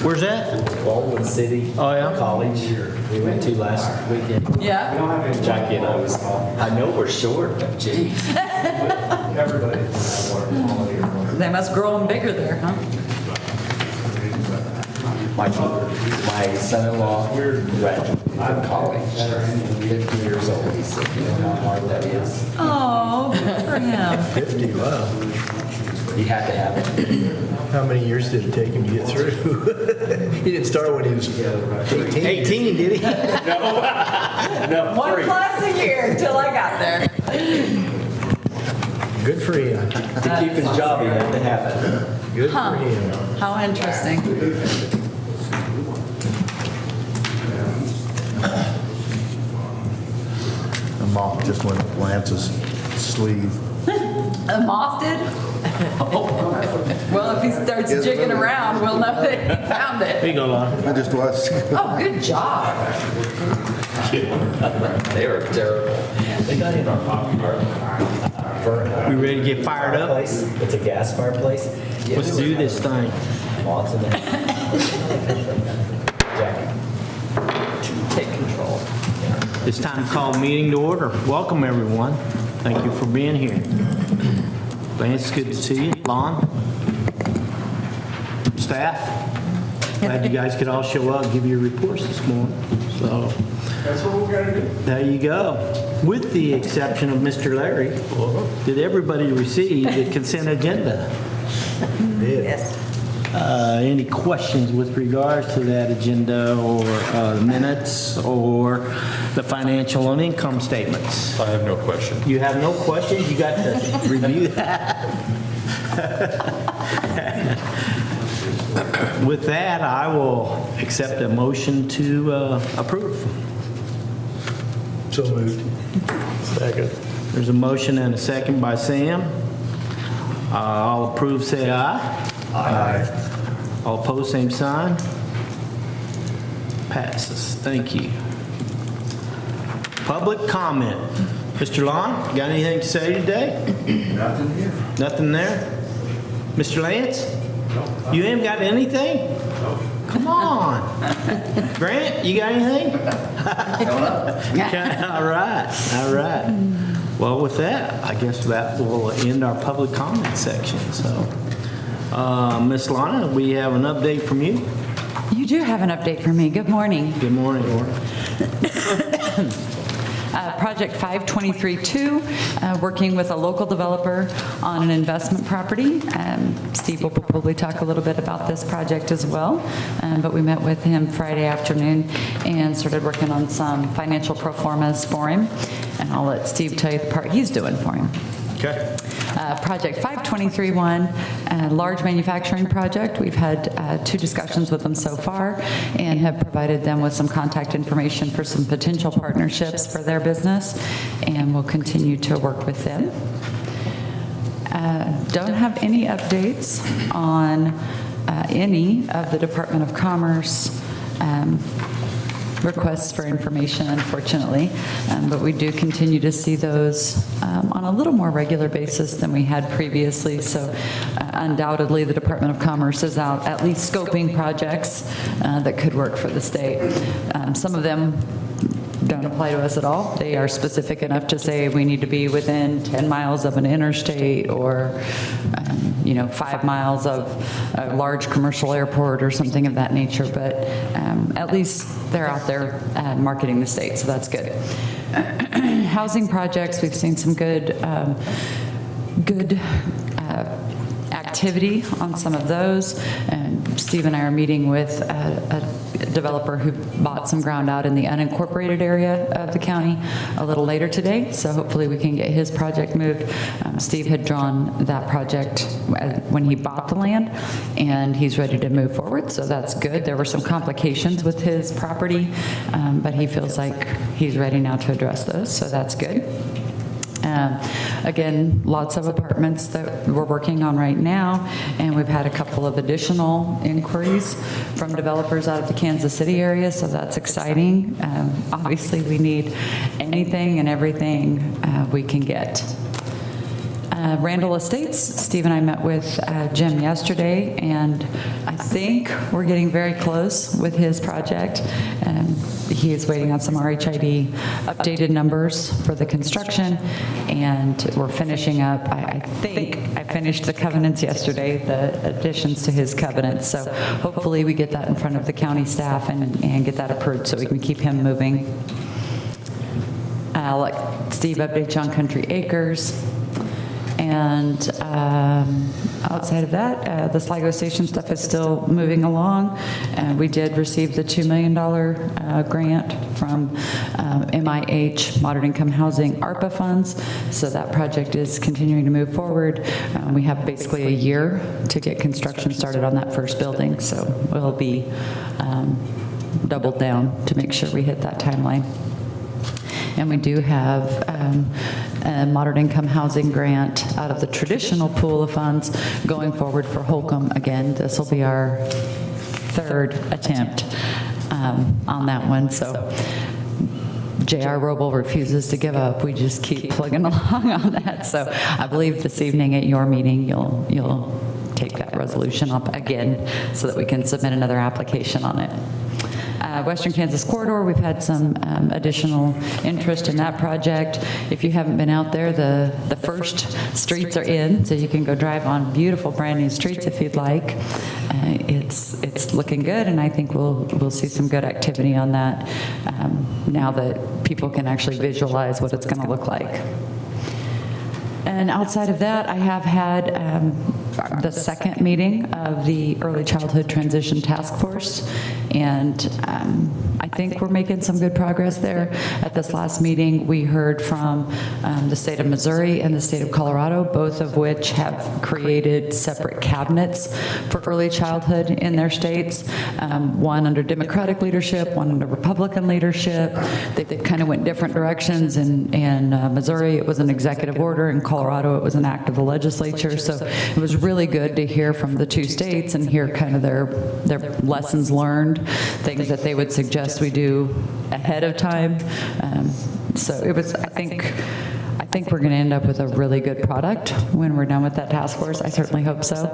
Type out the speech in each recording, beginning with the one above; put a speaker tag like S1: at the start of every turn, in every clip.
S1: Where's that?
S2: Baldwin City
S1: Oh, yeah?
S2: College. We went to last weekend.
S3: Yeah.
S2: Jackie and I know we're short, but geez.
S3: They must grow them bigger there, huh?
S2: My son-in-law graduated from college, 50 years old. He said, you know how hard that is?
S3: Oh, good for him.
S4: 50, wow.
S2: He had to have it.
S4: How many years did it take him to get through? He didn't start when he was 18.
S1: 18, did he?
S2: No,
S3: One
S2: 3.
S3: class a year until I got there.
S4: Good for him.
S2: To keep his job, he had to have it.
S4: Good
S3: Huh.
S4: for him.
S3: How interesting.
S4: The moth just went up Lance's sleeve.
S3: A moth did? Well, if he starts jigging around, we'll know that he found
S1: Here
S3: it.
S1: you go, Lon.
S5: I just was.
S3: Oh, good job.
S2: They were terrible. They got in our
S1: We ready to get fired up?
S2: fireplace. It's a gas fireplace. Yeah,
S1: Let's do this thing.
S2: Moths in it. Jackie, take control.
S1: It's time to call meeting to order. Welcome, everyone. Thank you for being here. Lance, it's good to see you. Lon? Staff? Glad you guys could all show up and give your reports this morning. So,
S5: That's what we're gonna do.
S1: there you go. With the exception of Mr. Larry, did everybody receive the consent agenda?
S3: Yes.
S1: Any questions with regards to that agenda or minutes or the financial and income statements?
S6: I have no question.
S1: You have no questions? You got to review that? With that, I will accept a motion to approve.
S4: So moved. Second.
S1: There's a motion and a second by Sam. All approve, say aye.
S4: Aye.
S1: All opposed, same sign. Passes. Thank you. Public comment. Mr. Lon, got anything to say today?
S5: Nothing here.
S1: Nothing there? Mr. Lance? You haven't got anything? Come on. Grant, you got anything? Okay, all right, all right. Well, with that, I guess that will end our public comment section. So, Miss Lana, we have an update from you.
S3: You do have an update for me. Good morning.
S1: Good morning, Laura.
S3: Project 5232, working with a local developer on an investment property. Steve will probably talk a little bit about this project as well, but we met with him Friday afternoon and started working on some financial pro formas for him, and I'll let Steve tell you the part he's doing for him.
S1: Okay.
S3: Project 5231, a large manufacturing project. We've had 2 discussions with them so far and have provided them with some contact information for some potential partnerships for their business, and we'll continue to work with them. Don't have any updates on any of the Department of Commerce requests for information, unfortunately, but we do continue to see those on a little more regular basis than we had previously. So undoubtedly, the Department of Commerce is out at least scoping projects that could work for the state. Some of them don't apply to us at all. They are specific enough to say we need to be within 10 miles of an interstate or 5 miles of a large commercial airport or something of that nature, but at least they're out there marketing the state, so that's good. Housing projects, we've seen some good activity on some of those. And Steve and I are meeting with a developer who bought some ground out in the unincorporated area of the county a little later today, so hopefully we can get his project moved. Steve had drawn that project when he bought the land, and he's ready to move forward, so that's good. There were some complications with his property, but he feels like he's ready now to address those, so that's good. Again, lots of apartments that we're working on right now, and we've had a couple of additional inquiries from developers out of the Kansas City area, so that's exciting. Obviously, we need anything and everything we can get. Randall Estates, Steve and I met with Jim yesterday, and I think we're getting very close with his project. He is waiting on some RHID updated numbers for the construction, and we're finishing up. I think I finished the covenants yesterday, the additions to his covenants, so hopefully we get that in front of the county staff and get that approved so we can keep him moving. I'll let Steve update you on Country Acres. And outside of that, the Sligo Station stuff is still moving along. We did receive the $2 million grant from MIH, Moderate Income Housing ARPA funds. So that project is continuing to move forward. We have basically a year to get construction started on that first building. So we'll be doubled down to make sure we hit that timeline. And we do have a moderate income housing grant out of the traditional pool of funds going forward for Holcomb. Again, this will be our third attempt on that one. So J.R. Roble refuses to give up. We just keep plugging along on that. So I believe this evening at your meeting, you'll take that resolution up again so that we can submit another application on it. Western Kansas Corridor, we've had some additional interest in that project. If you haven't been out there, the first streets are in, so you can go drive on beautiful brand new streets if you'd like. It's looking good, and I think we'll see some good activity on that now that people can actually visualize what it's going to look like. And outside of that, I have had the second meeting of the Early Childhood Transition Task Force, and I think we're making some good progress there. At this last meeting, we heard from the state of Missouri and the state of Colorado, both of which have created separate cabinets for early childhood in their states, one under Democratic leadership, one under Republican leadership. They kind of went different directions. In Missouri, it was an executive order. In Colorado, it was an act of the legislature. So it was really good to hear from the two states and hear kind of their lessons learned, things that they would suggest we do ahead of time. So it was, I think we're going to end up with a really good product when we're done with that task force. I certainly hope so.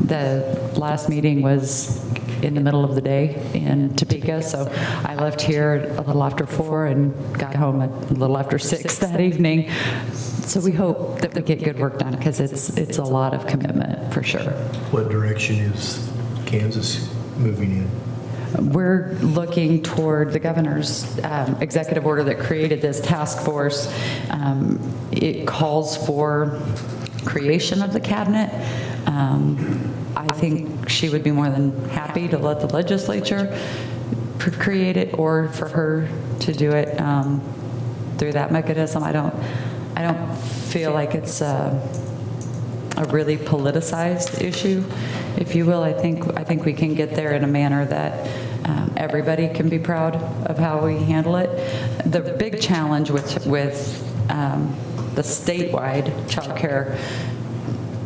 S3: The last meeting was in the middle of the day in Topeka, so I left here a little after 4 and got home a little after 6 that evening. So we hope that we get good work done, because it's a lot of commitment for sure.
S4: What direction is Kansas moving in?
S3: We're looking toward the governor's executive order that created this task force. It calls for creation of the cabinet. I think she would be more than happy to let the legislature create it, or for her to do it through that mechanism. I don't feel like it's a really politicized issue, if you will. I think we can get there in a manner that everybody can be proud of how we handle it. The big challenge with the statewide child care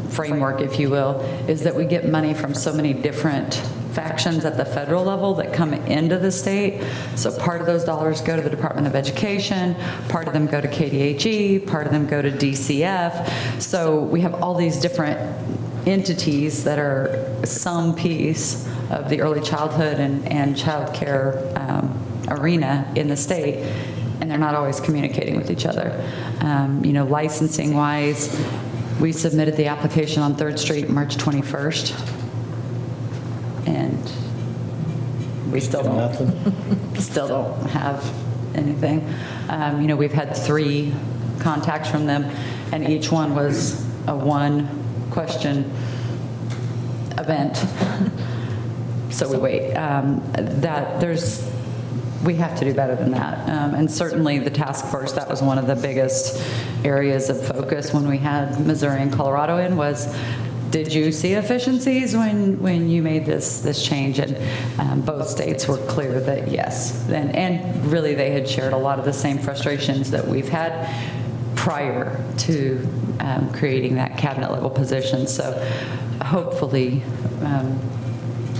S3: framework, if you will, is that we get money from so many different factions at the federal level that come into the state. So part of those dollars go to the Department of Education, part of them go to KDHE, part of them go to DCF. So we have all these different entities that are some piece of the early childhood and child care arena in the state, and they're not always communicating with each other. Licensing wise, we submitted the application on 3rd Street March 21st, and we still don't have anything. We've had 3 contacts from them, and each one was a 1-question event. So we wait. We have to do better than that. And certainly the task force, that was one of the biggest areas of focus when we had Missouri and Colorado in, was, did you see efficiencies when you made this change? And both states were clear that yes. And really they had shared a lot of the same frustrations that we've had prior to creating that cabinet level position. So hopefully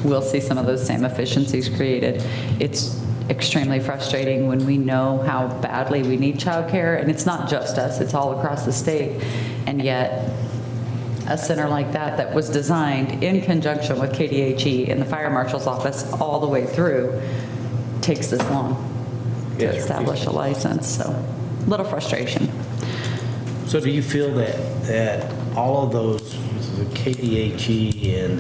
S3: we'll see some of those same efficiencies created. It's extremely frustrating when we know how badly we need childcare, and it's not just us, it's all across the state. And yet, a center like that was designed in conjunction with KDHE and the fire marshal's office all the way through, takes this long to
S1: Yes.
S3: establish a license, so a little frustration.
S1: So do you feel that all of those, the KDHE and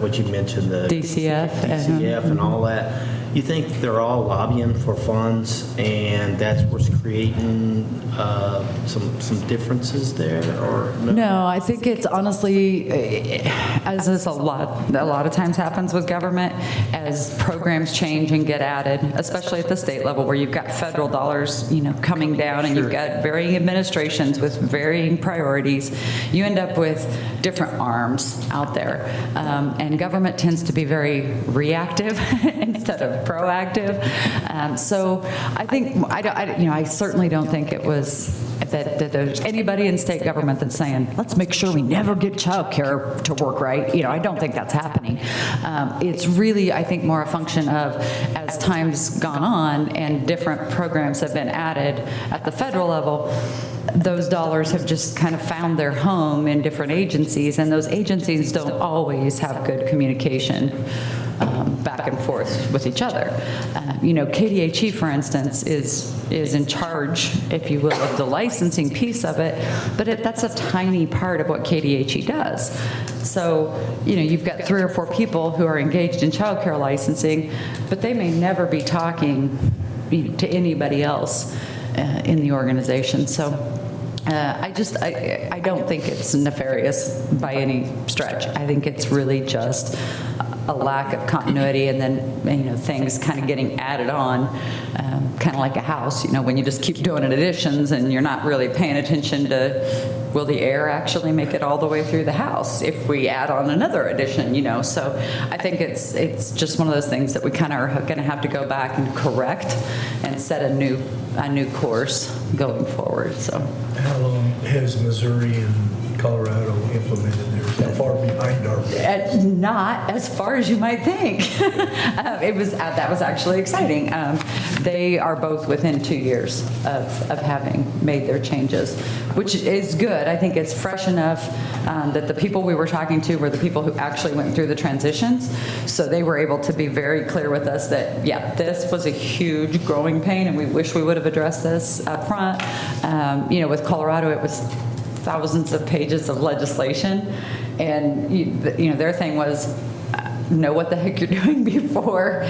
S1: what you mentioned, the DCF and all that, you think they're all lobbying for funds and that's what's creating some differences there, or no?
S3: No, I think it's honestly, as this a lot of times happens with government, as programs change and get added, especially at the state level where you've got federal dollars, coming down and you've got varying administrations with varying priorities, you end up with different arms out there. And government tends to be very reactive instead of proactive. So I think, I certainly don't think it was that there's anybody in state government that's saying, let's make sure we never get childcare to work right. I don't think that's happening. It's really, I think, more a function of, as time's gone on and different programs have been added at the federal level, those dollars have just kind of found their home in different agencies, and those agencies don't always have good communication back and forth with each other. KDHE, for instance, is in charge, if you will, of the licensing piece of it, but that's a tiny part of what KDHE does. So, you've got 3 or 4 people who are engaged in childcare licensing, but they may never be talking to anybody else in the organization. So I don't think it's nefarious by any stretch. I think it's really just a lack of continuity, and then things kind of getting added on, kind of like a house. When you just keep doing additions and you're not really paying attention to, will the air actually make it all the way through the house if we add on another addition? So I think it's just one of those things that we kind of are going to have to go back and correct and set a new course going forward. So
S4: How long has Missouri and Colorado implemented theirs? How far behind are we?
S3: Not as far as you might think. That was actually exciting. They are both within 2 years of having made their changes, which is good. I think it's fresh enough that the people we were talking to were the people who actually went through the transitions. So they were able to be very clear with us that, yeah, this was a huge growing pain and we wish we would have addressed this up front. With Colorado, it was thousands of pages of legislation, and their thing was, know what the heck you're doing before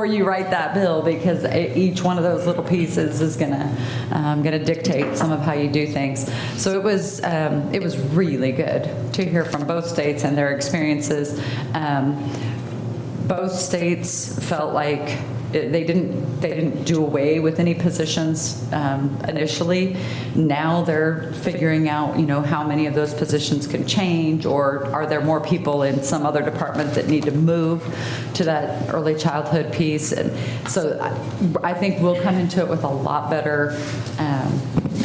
S3: you write that bill, because each one of those little pieces is gonna dictate some of how you do things. So it was really good to hear from both states and their experiences. Both states felt like they didn't do away with any positions initially. Now they're figuring out, how many of those positions can change, or are there more people in some other department that need to move to that early childhood piece? And so I think we'll come into it with a lot better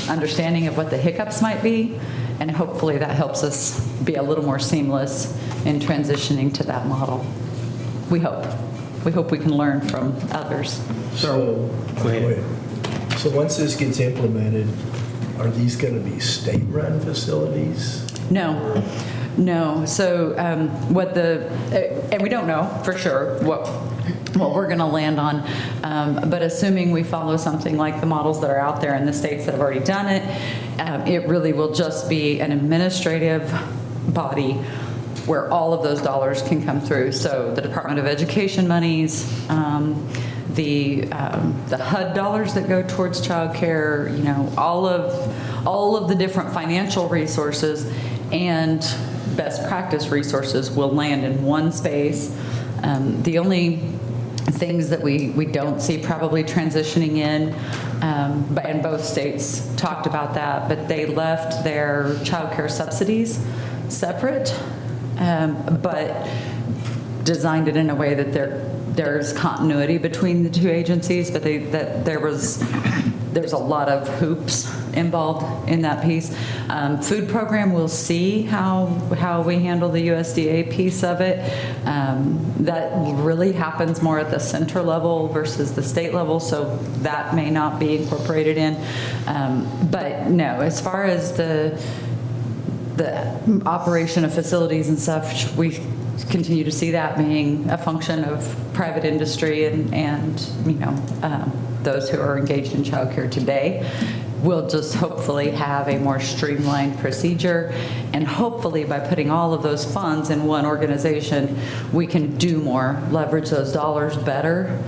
S3: understanding of what the hiccups might be, and hopefully that helps us be a little more seamless in transitioning to that model. We hope. We hope we can learn from others.
S4: So,
S1: Go ahead.
S4: wait. So once this gets implemented, are these going to be state-run facilities?
S3: No. So and we don't know for sure what we're going to land on, but assuming we follow something like the models that are out there in the states that have already done it, it really will just be an administrative body where all of those dollars can come through. So the Department of Education monies, the HUD dollars that go towards childcare, all of the different financial resources and best practice resources will land in one space. The only things that we don't see probably transitioning in, and both states talked about that, but they left their childcare subsidies separate, but designed it in a way that there's continuity between the two agencies, but that there was there's a lot of hoops involved in that piece. Food program, we'll see how we handle the USDA piece of it. That really happens more at the center level versus the state level, so that may not be incorporated in. But no, as far as the operation of facilities and stuff, we continue to see that being a function of private industry and those who are engaged in childcare today. We'll just hopefully have a more streamlined procedure, and hopefully by putting all of those funds in one organization, we can do more, leverage those dollars better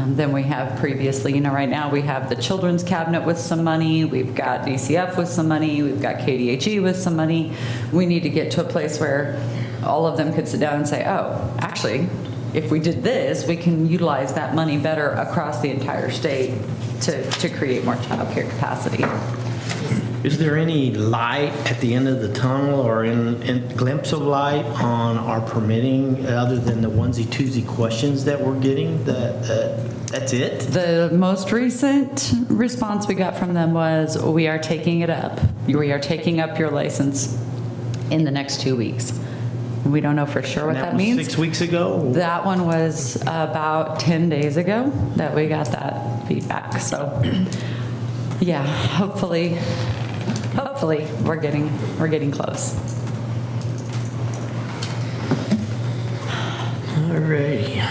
S3: than we have previously. Right now we have the Children's Cabinet with some money, we've got DCF with some money, we've got KDHE with some money. We need to get to a place where all of them could sit down and say, oh, actually, if we did this, we can utilize that money better across the entire state to create more child care capacity.
S1: Is there any light at the end of the tunnel or in glimpse of light on our permitting other than the onesie-twosie questions that we're getting? That's it?
S3: The most recent response we got from them was, we are taking it up. We are taking up your license in the next 2 weeks. We don't know for sure what that means.
S1: 6 weeks ago?
S3: That one was about 10 days ago that we got that feedback. So, yeah, hopefully we're getting close.
S1: All righty.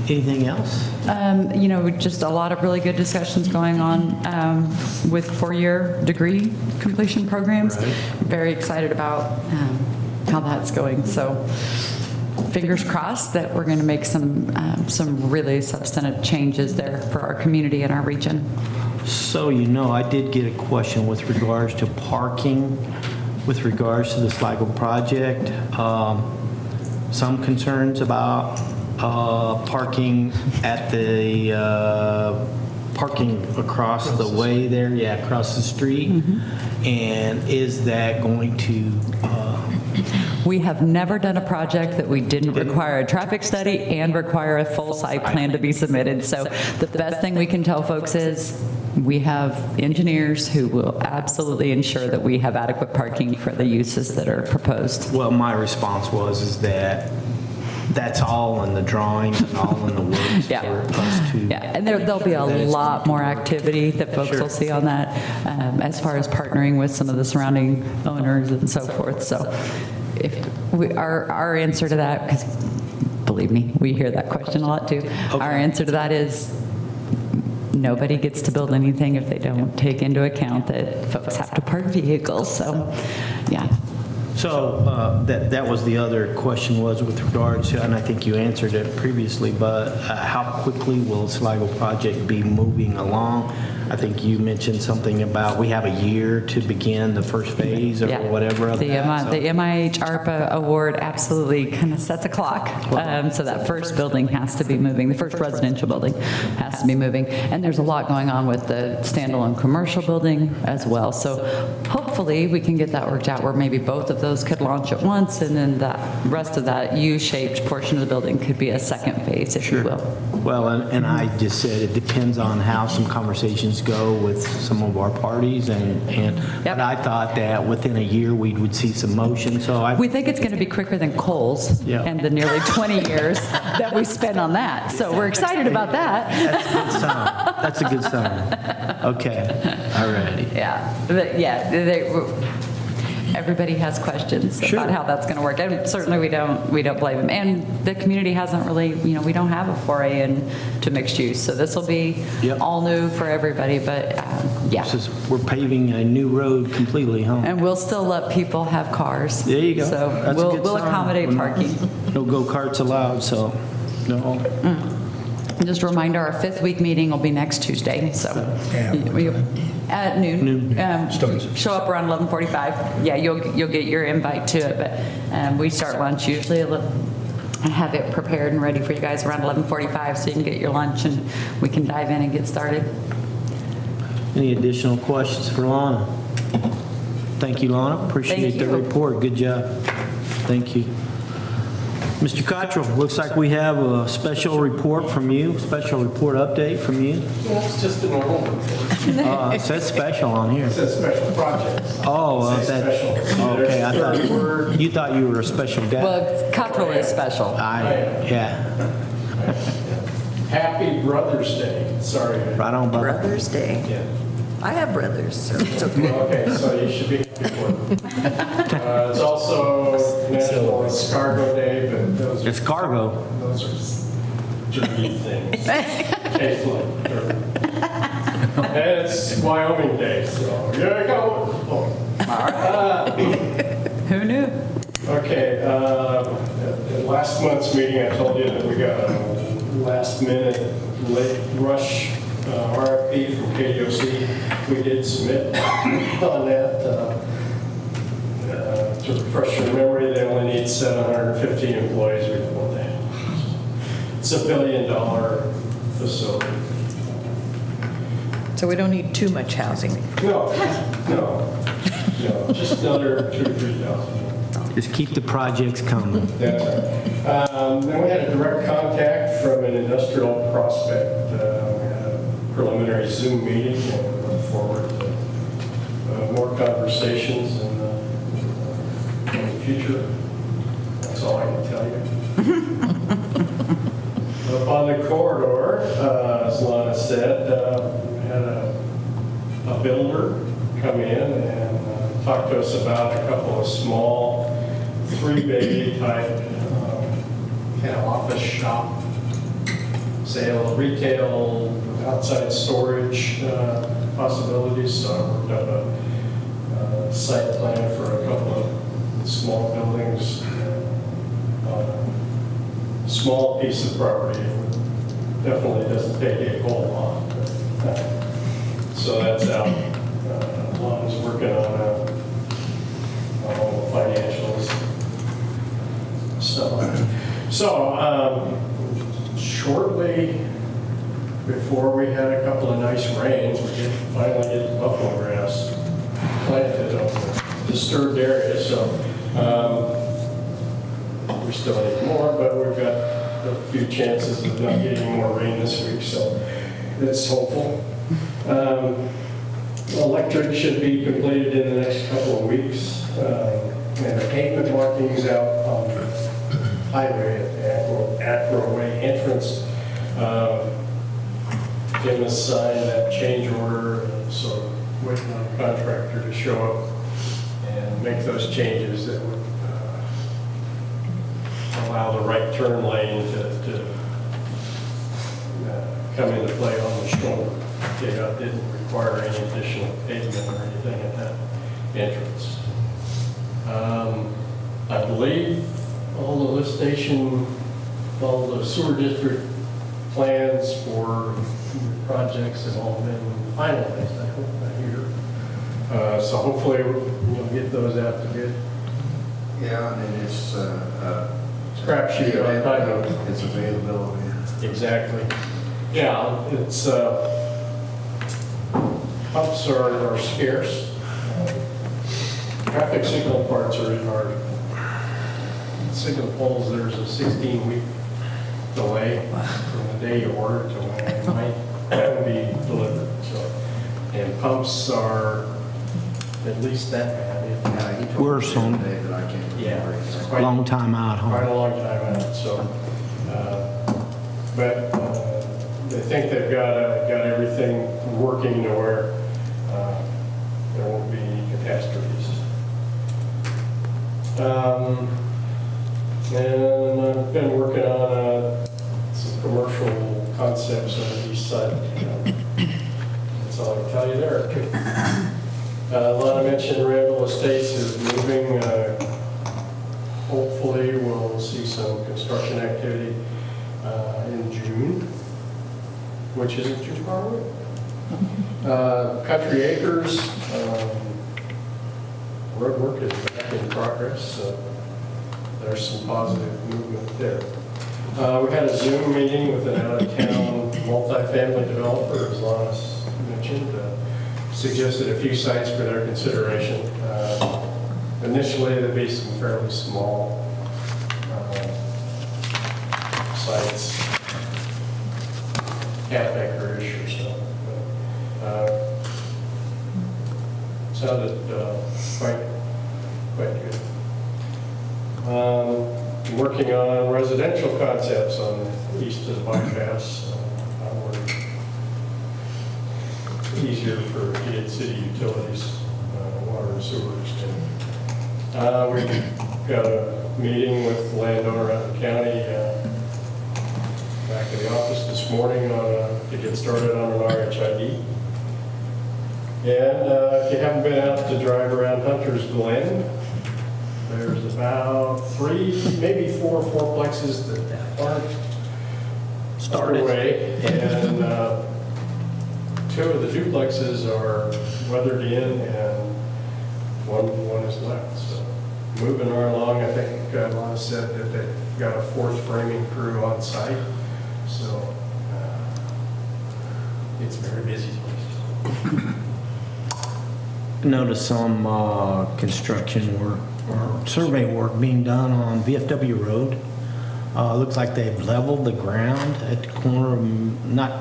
S1: Anything else?
S3: Just a lot of really good discussions going on with four-year degree completion programs.
S1: Right.
S3: Very excited about how that's going. So fingers crossed that we're going to make some really substantive changes there for our community and our region.
S1: So, I did get a question with regards to parking, with regards to the Sligo project. Some concerns about parking at the parking across the way there, across the street.
S3: Mm-hmm.
S1: And is that going to
S3: We have never done a project that we didn't require a traffic study and require a full site plan to be submitted. So the best thing we can tell folks is we have engineers who will absolutely ensure that we have adequate parking for the uses that are proposed.
S1: Well, my response is that that's all in the drawings and all in the works
S3: Yeah.
S1: for us to.
S3: Yeah, and there'll be a lot more activity that folks will see on that as far as partnering with some of the surrounding owners and so forth. So our answer to that, because believe me, we hear that question a lot too.
S1: Okay.
S3: Our answer to that is nobody gets to build anything if they don't take into account that folks have to park vehicles. So, yeah.
S1: So that was the other question was with regards to, and I think you answered it previously, but how quickly will Sligo project be moving along? I think you mentioned something about we have a year to begin the first phase or whatever of
S3: the
S1: that.
S3: The MIH ARPA award absolutely kind of sets a clock. So that first building has to be moving. The first residential building has to be moving. And there's a lot going on with the standalone commercial building as well. So hopefully we can get that worked out where maybe both of those could launch at once, and then the rest of that U-shaped portion of the building could be a second phase, if you will.
S1: Well, and I just said it depends on how some conversations go with some of our parties, but I thought that within a year we would see some motion. So
S3: We think it's going to be quicker than Kohl's and the nearly 20 years that we spent on that. So we're excited about that.
S1: That's a good sign. That's a good sign. Okay. All righty.
S3: Everybody has questions
S1: Sure.
S3: about how that's going to work, and certainly we don't blame them. And the community hasn't really, we don't have a foray into mixed use, so this will be all new for everybody. But
S1: We're paving a new road completely, huh?
S3: and we'll still let people have cars.
S1: There you go.
S3: So
S1: That's a good
S3: we'll
S1: sign.
S3: accommodate parking.
S1: No go-karts allowed, so no.
S3: Just a reminder, our 5th week meeting will be next Tuesday, so. At noon.
S4: Starts.
S3: Show up around 11:45. Yeah, you'll get your invite to it, but we start lunch usually and have it prepared and ready for you guys around 11:45, so you can get your lunch and we can dive in and get started.
S1: Any additional questions for Lana? Thank you, Lana. Appreciate
S3: Thank
S1: the
S3: you.
S1: report. Good job. Thank you. Mr. Cottrell, looks like we have a special report from you, special report update from you.
S5: Yeah, it's just a normal report.
S1: It says special on here.
S5: It says special projects.
S1: Oh,
S5: It says
S1: that,
S5: special.
S1: okay, I
S5: There's a third
S1: thought,
S5: word.
S1: you thought you were a special guy.
S3: Well, Cottrell is special.
S1: Yeah,
S5: Happy Brothers Day. Sorry.
S1: right on, brother.
S6: Brothers Day.
S5: Yeah.
S6: I have brothers, so it's okay.
S5: Okay, so you should be happy for them. It's also National Escargot Day, but those are.
S1: It's cargo.
S5: Those are dirty things. Tastes like dirt. And it's Wyoming Day, so here I go.
S3: Who knew?
S5: Okay, at last month's meeting, I told you that we got a last minute late rush RFP from KDOC. We did submit on that. To refresh your memory, they only need 715 employees. We don't want that. It's $1 billion facility.
S6: So we don't need too much housing.
S5: No, just another 2,000 to 3,000.
S1: Just keep the projects coming.
S5: That's right. Then we had a direct contact from an industrial prospect. We had a preliminary Zoom meeting and we look forward to more conversations in the future. That's all I can tell you. Up on the corridor, as Lana said, we had a builder come in and talk to us about a couple of small 3-bay type kind of office shop sale, retail, outside storage possibilities. So I worked up a site plan for a couple of small buildings on a small piece of property. It definitely doesn't take a whole lot. So that's out. Lon's working on all the financials. So shortly before we had a couple of nice rains, we did finally get the buffalo grass planted on the disturbed area. So we still need more, but we've got a few chances of not getting more rain this week. So it's hopeful. Electric should be completed in the next couple of weeks. And the pavement markings out on the highway at the Acro-Way entrance. Jim has signed that change order, so waiting on the contractor to show up and make those changes that would allow the right turn lane to come into play on the shoulder. It didn't require any additional pavement or anything at that entrance. I believe all the lift station, all the sewer district plans for projects have all been finalized, I hope, I hear. So hopefully we'll get those out to bid.
S7: Yeah, and it's,
S5: Crapshoot on kind of.
S7: it's availability.
S5: Exactly. Yeah, it's, pumps are scarce. Traffic signal parts are signal poles, there's a 16-week delay from the day you order to when it might be delivered. So, and pumps are at least that bad. if not-
S7: Yeah, he told me
S1: Worse
S7: the other
S1: on-
S7: day that I can't
S5: Yeah,
S7: remember.
S5: it's quite,
S1: Long time out,
S5: quite
S1: huh?
S5: a long time out, so, but they think they've got everything working to where there won't be any catastrophes. And I've been working on some commercial concepts on the east side of town. That's all I can tell you there. Lana mentioned Randall Estates is moving. Hopefully, we'll see some construction activity in June, which isn't too far away. Country Acres, road work is back in progress, so there's some positive movement there. We had a Zoom meeting with an out-of-town multifamily developer, as Lana mentioned, suggested a few sites for their consideration. Initially, there'd be some fairly small sites, half acre-ish or so. But, sounded quite good. Working on residential concepts on east of the bypass. Easier for gated city utilities, water and sewers. We got a meeting with the landowner out in the county back in the office this morning to get started on an RHID. And if you haven't been out to drive around Hunter's Glen, there's about 3, maybe 4 fourplexes that aren't
S1: Started.
S5: underway. And 2 of the duplexes are weathered in and one is left. So moving right along, I think Lana said that they've got a 4th framing crew on site. So it's a very busy place.
S1: Noticed some construction work or survey work being done on VFW Road. Looks like they've leveled the ground at the corner of, not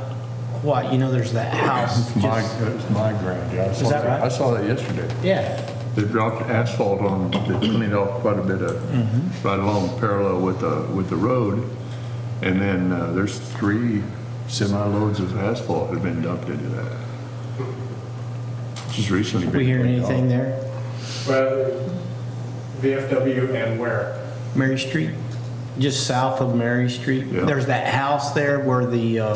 S1: quite, there's that house.
S8: It's my ground, yeah.
S1: Is that right?
S8: I saw that yesterday.
S1: Yeah.
S8: They dropped asphalt on, they cleaned off quite a bit of, right along parallel with the road. And then there's 3 semi-loads of asphalt have been dumped into that. Just recently.
S1: We hear anything there?
S5: Well, VFW and where?
S1: Mary Street? Just south of Mary Street?
S8: Yeah.
S1: There's that house there where the,
S5: Yeah.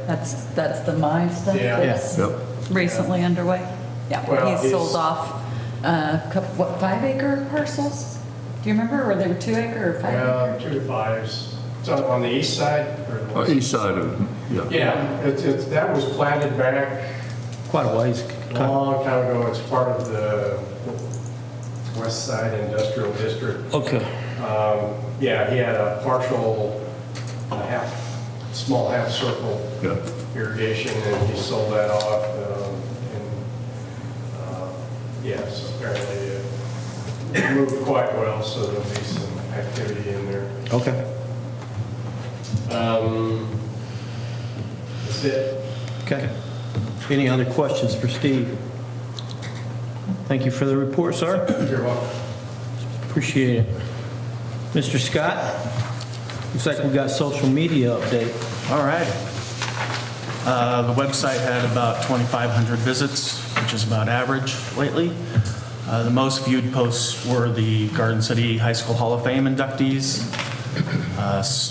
S3: That's the my stuff
S5: Yeah.
S3: that's
S8: Yep.
S3: recently underway. Yeah,
S5: Well,
S3: he's sold off a couple, 5-acre parcels? Do you remember, or they were 2-acre or 5-acre?
S5: 2 5s. It's on the east side? Or the west?
S8: East side of, yeah.
S5: Yeah, that was planted back
S1: quite a ways.
S5: a long time ago. It's part of the West Side Industrial District.
S1: Okay.
S5: Yeah, he had a partial, small half circle
S8: Yeah.
S5: irrigation, and he sold that off. Yeah, so apparently it moved quite well, so there'll be some activity in there.
S1: Okay.
S5: That's it.
S1: Okay. Any other questions for Steve? Thank you for the report, sir.
S5: You're welcome.
S1: Appreciate it. Mr. Scott, looks like we've got social media update.
S9: All right. The website had about 2,500 visits, which is about average lately. The most viewed posts were the Garden City High School Hall of Fame inductees.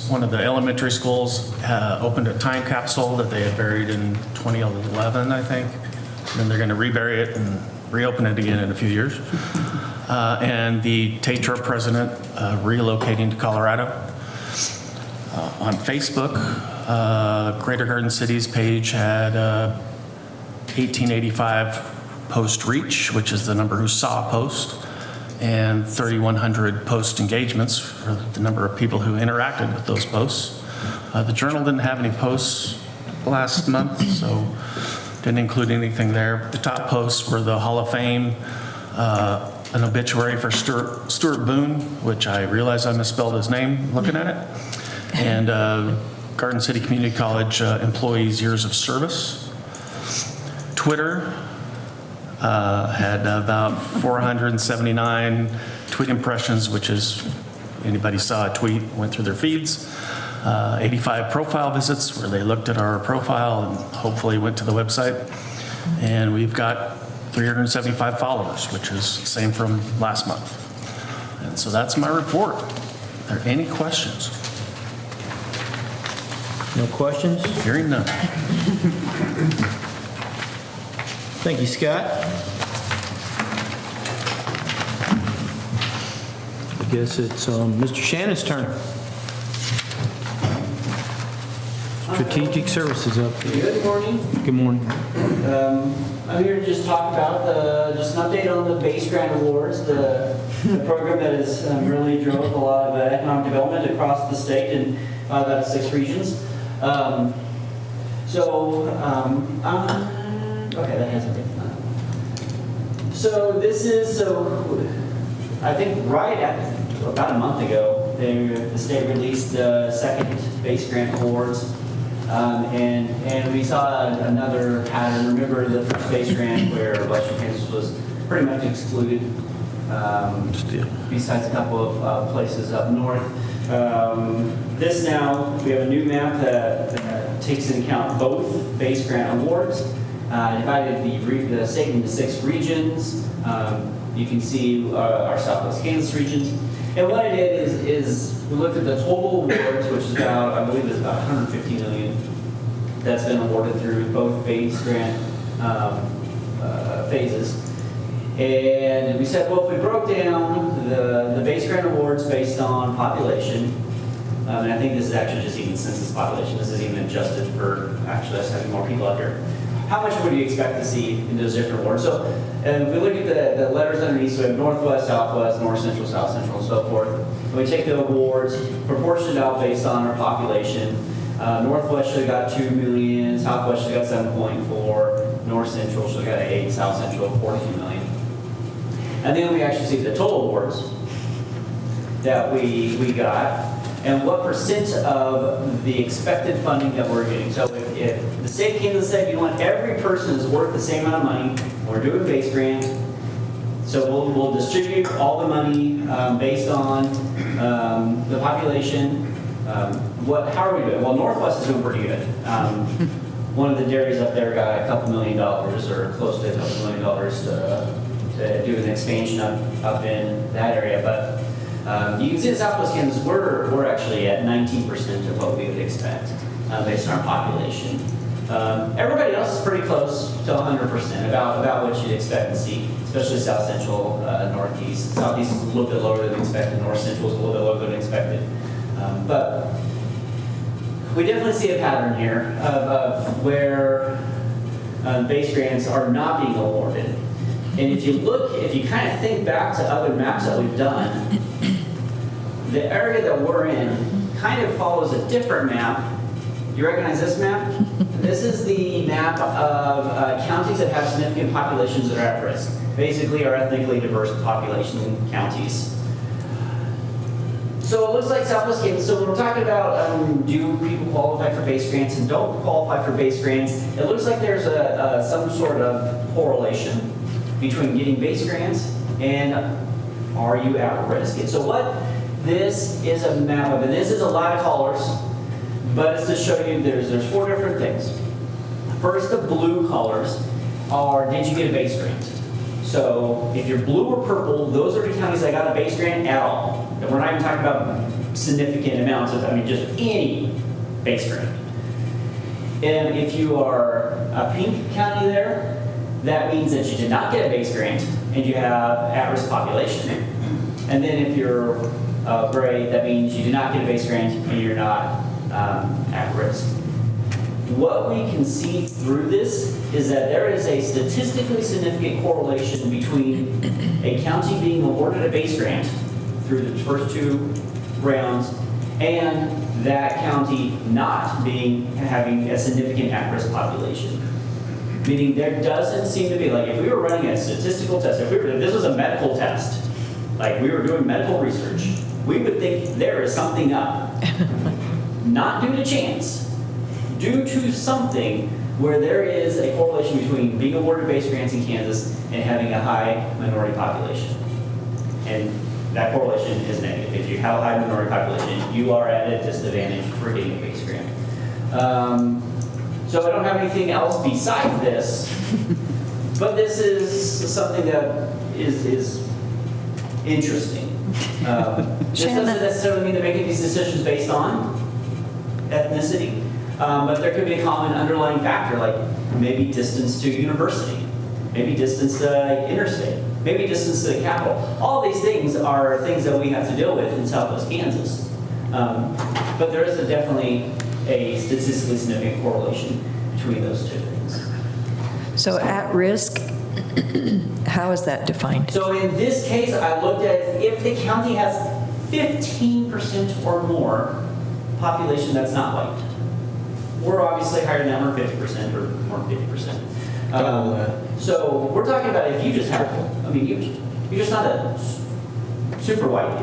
S9: One of the elementary schools opened a time capsule that they had buried in 2011, I think. And then they're going to rebury it and reopen it again in a few years. And the TATRA president relocating to Colorado. On Facebook, Greater Garden City's page had 1885 post reach, which is the number who saw a post, and 3,100 post engagements for the number of people who interacted with those posts. The Journal didn't have any posts last month, so didn't include anything there. The top posts were the Hall of Fame, an obituary for Stuart Boone, which I realize I misspelled his name looking at it, and Garden City Community College employees' years of service. Twitter had about 479 tweet impressions, which is anybody saw a tweet, went through their feeds. 85 profile visits where they looked at our profile and hopefully went to the website. And we've got 375 followers, which is the same from last month. And so that's my report. Are there any questions?
S1: No questions?
S9: Hearing none.
S1: Thank you, Scott. I guess it's Mr. Shannon's turn. Strategic Services update.
S10: Good morning.
S1: Good morning.
S10: I'm here to just talk about just an update on the base grant awards, the program that has really drove a lot of economic development across the state in 5 out of 6 regions. Okay, that has everything. So this is, I think right at about a month ago, the state released second base grant awards. And we saw another pattern. Remember the first base grant where Western Kansas was pretty much excluded, besides a couple of places up north. This now, we have a new map that takes into account both base grant awards, divided the state into 6 regions. You can see our Southwest Kansas regions. And what I did is we looked at the total awards, which is about, I believe it's about 150 million that's been awarded through both base grant phases. And we said, well, if we broke down the base grant awards based on population, and I think this is actually just even census population, this is even adjusted for actually us having more people out here. How much would you expect to see in those different awards? So if we look at the letters underneath, so we have Northwest, Southwest, North Central, South Central, and so forth. And we take the awards, proportioned out based on our population. Northwest should have got 2 million, Southwest should have got 7.4, North Central should have got 8, South Central 42 million. And then we actually see the total awards that we got and what percent of the expected funding that we're getting. So if the state of Kansas said, you know what, every person is worth the same amount of money, we're doing base grant, so we'll distribute all the money based on the population. How are we doing? Well, Northwest is doing pretty good. One of the dairies up there got a couple $1 million or close to a couple $1 million to do an expansion up in that area. But you can see in Southwest Kansas, we're actually at 19% of what we would expect based on our population. Everybody else is pretty close to 100%, about what you'd expect to see, especially South Central, Northeast. Southeast is a little bit lower than expected. North Central is a little bit lower than expected. But we definitely see a pattern here of where base grants are not being awarded. And if you kind of think back to other maps that we've done, the area that we're in kind of follows a different map. You recognize this map? This is the map of counties that have significant populations that are at risk. Basically, our ethnically diverse population counties. So it looks like Southwest Kansas. So when we're talking about do people qualify for base grants and don't qualify for base grants, it looks like there's some sort of correlation between getting base grants and are you at risk. And so what this is a map of, and this is a lot of colors, but it's to show you there's 4 different things. First, the blue colors are, did you get a base grant? So if you're blue or purple, those are the counties that got a base grant at all. And we're not even talking about significant amounts of, just any base grant. And if you are a pink county there, that means that you did not get a base grant and you have at-risk population. And then if you're gray, that means you did not get a base grant and you're not at risk. What we can see through this is that there is a statistically significant correlation between a county being awarded a base grant through the first 2 rounds and that county not having a significant at-risk population. Meaning there doesn't seem to be, like if we were running a statistical test, if this was a medical test, like we were doing medical research, we would think there is something up. Not due to chance, due to something where there is a correlation between being awarded base grants in Kansas and having a high minority population. And that correlation is negative. If you have a high minority population, you are at a disadvantage for getting a base grant. So I don't have anything else besides this, but this is something that is interesting. This doesn't necessarily mean they're making these decisions based on ethnicity, but there could be a common underlying factor, like maybe distance to university, maybe distance to interstate, maybe distance to the capital. All these things are things that we have to deal with in Southwest Kansas. But there is definitely a statistically significant correlation between those 2 things.
S6: So at risk, how is that defined?
S10: So in this case, I looked at if the county has 15% or more population that's not white. We're obviously higher than that, we're 50% or more than 50%. So we're talking about if you just have, you're just not a super white.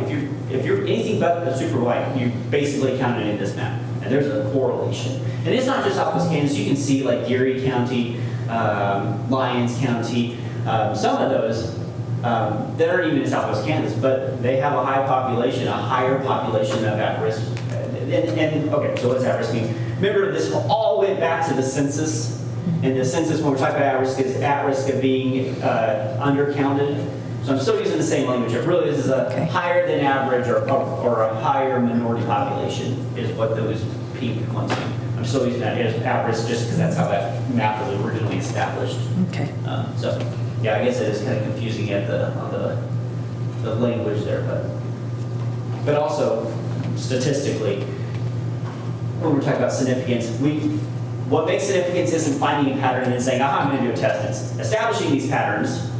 S10: If you're anything but a super white, you basically counted in this map. And there's a correlation. And it's not just Southwest Kansas. You can see like Erie County, Lyons County, some of those that aren't even in Southwest Kansas, but they have a high population, a higher population of at-risk. And okay, so what does at-risk mean? Remember, this all went back to the census. And the census, when we're talking about at-risk, is at-risk of being undercounted. So I'm still using the same language. It really is a higher than average or a higher minority population is what those pink ones mean. I'm still using that as at-risk just because that's how that map was originally established.
S6: Okay.
S10: So, yeah, I guess it is kind of confusing at on the language there, but also statistically, when we're talking about significance, what makes significance isn't finding a pattern and then saying, aha, I'm going to do a test. It's establishing these patterns,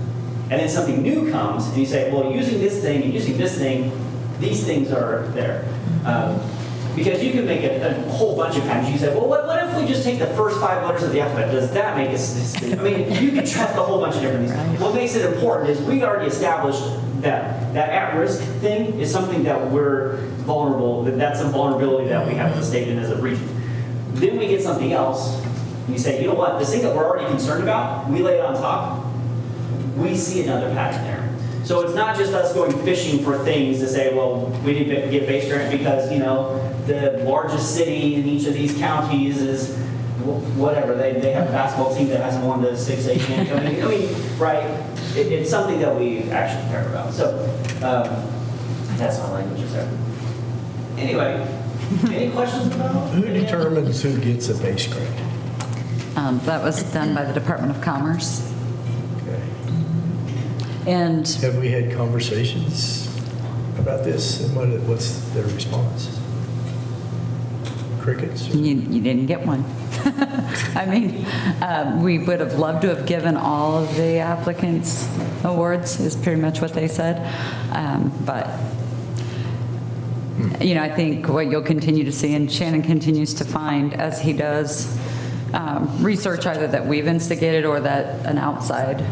S10: and then something new comes, and you say, well, using this thing and using this thing, these things are there. Because you can make a whole bunch of patterns. You can say, well, what if we just take the first 5 letters of the alphabet? Does that make us? I mean, you can test a whole bunch of different things. What makes it important is we already established that at-risk thing is something that we're vulnerable, that's a vulnerability that we have as a state and as a region. Then we get something else, and you say, you know what, this thing that we're already concerned about, we lay it on top, we see another pattern there. So it's not just us going fishing for things to say, well, we need to get base grant because, you know, the largest city in each of these counties is whatever. They have a basketball team that hasn't won the 6A championship. I mean, right? It's something that we actually care about. So that's our languages there. Anyway, any questions about
S4: Who determines who gets a base grant?
S3: That was done by the Department of Commerce.
S4: Okay.
S3: And
S4: Have we had conversations about this, and what's their response? Crickets?
S3: you didn't get one. I mean, we would have loved to have given all of the applicants awards, is pretty much what they said. But, you know, I think what you'll continue to see, and Shannon continues to find as he does research either that we've instigated or that an outside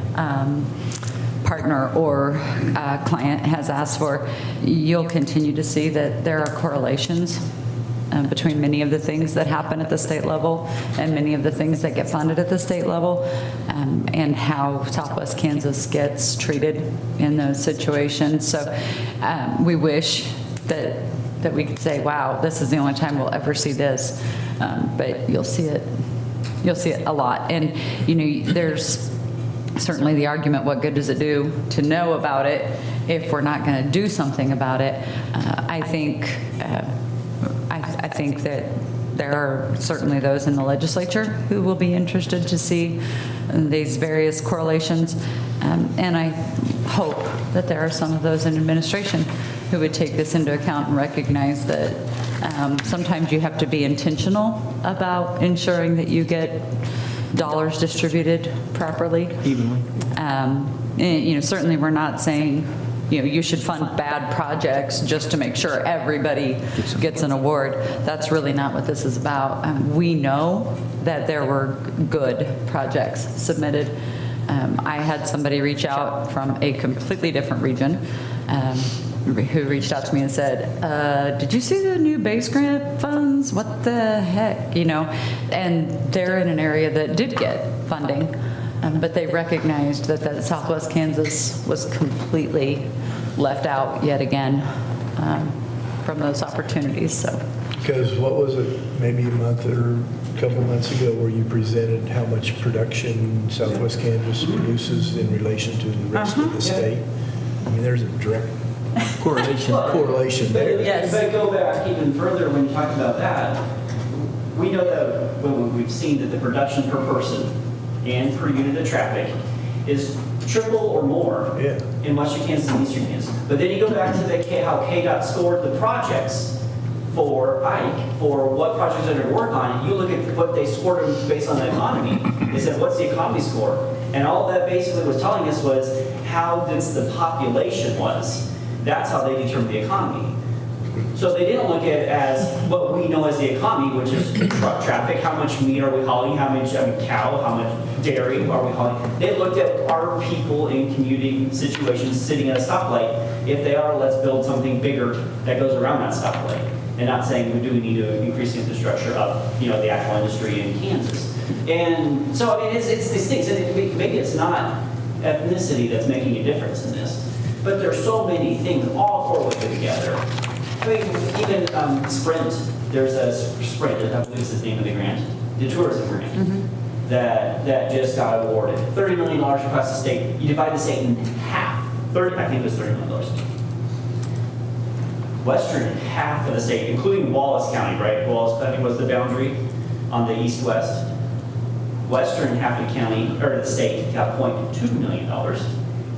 S3: partner or client has asked for, you'll continue to see that there are correlations between many of the things that happen at the state level and many of the things that get funded at the state level, and how Southwest Kansas gets treated in those situations. So we wish that we could say, wow, this is the only time we'll ever see this, but you'll see it a lot. And you know, there's certainly the argument, what good does it do to know about it if we're not going to do something about it? I think that there are certainly those in the legislature who will be interested to see these various correlations. And I hope that there are some of those in administration who would take this into account and recognize that sometimes you have to be intentional about ensuring that you get dollars distributed properly.
S1: Evenly.
S3: You know, certainly we're not saying, you know, you should fund bad projects just to make sure everybody gets an award. That's really not what this is about. We know that there were good projects submitted. I had somebody reach out from a completely different region who reached out to me and said, did you see the new base grant funds? What the heck, you know? And they're in an area that did get funding, but they recognized that Southwest Kansas was completely left out yet again from those opportunities. So,
S4: Because what was it, maybe a month or a couple months ago, where you presented how much production Southwest Kansas produces in relation to the rest of the state? I mean, there's a direct correlation there.
S3: Yes.
S10: But go back even further when you talk about that, we know that when we've seen that the production per person and per unit of traffic is triple or more in Western Kansas and Eastern Kansas. But then you go back to how KDOT scored the projects for IKE, for what projects they're going to work on, and you look at what they scored based on the economy. They said, what's the economy score? And all that basically was telling us was how dense the population was. That's how they determined the economy. So they didn't look at it as what we know as the economy, which is truck traffic, how much meat are we hauling, how much cow, how much dairy are we hauling. They looked at our people in commuting situations sitting at a stoplight. If they are, let's build something bigger that goes around that stoplight. And not saying, do we need to increase the infrastructure of, the actual industry in Kansas. And so, I mean, it's these things, and maybe it's not ethnicity that's making a difference in this, but there's so many things all correlated together. I mean, even Sprint, there's a Sprint, I believe is the name of the grant, the tourism grant, that just got awarded. $30 million across the state. You divide the state in half. I think it was $30 million. Western half of the state, including Wallace County, right? Wallace, I think, was the boundary on the east-west. Western half of the county, or the state, got $0.2 million.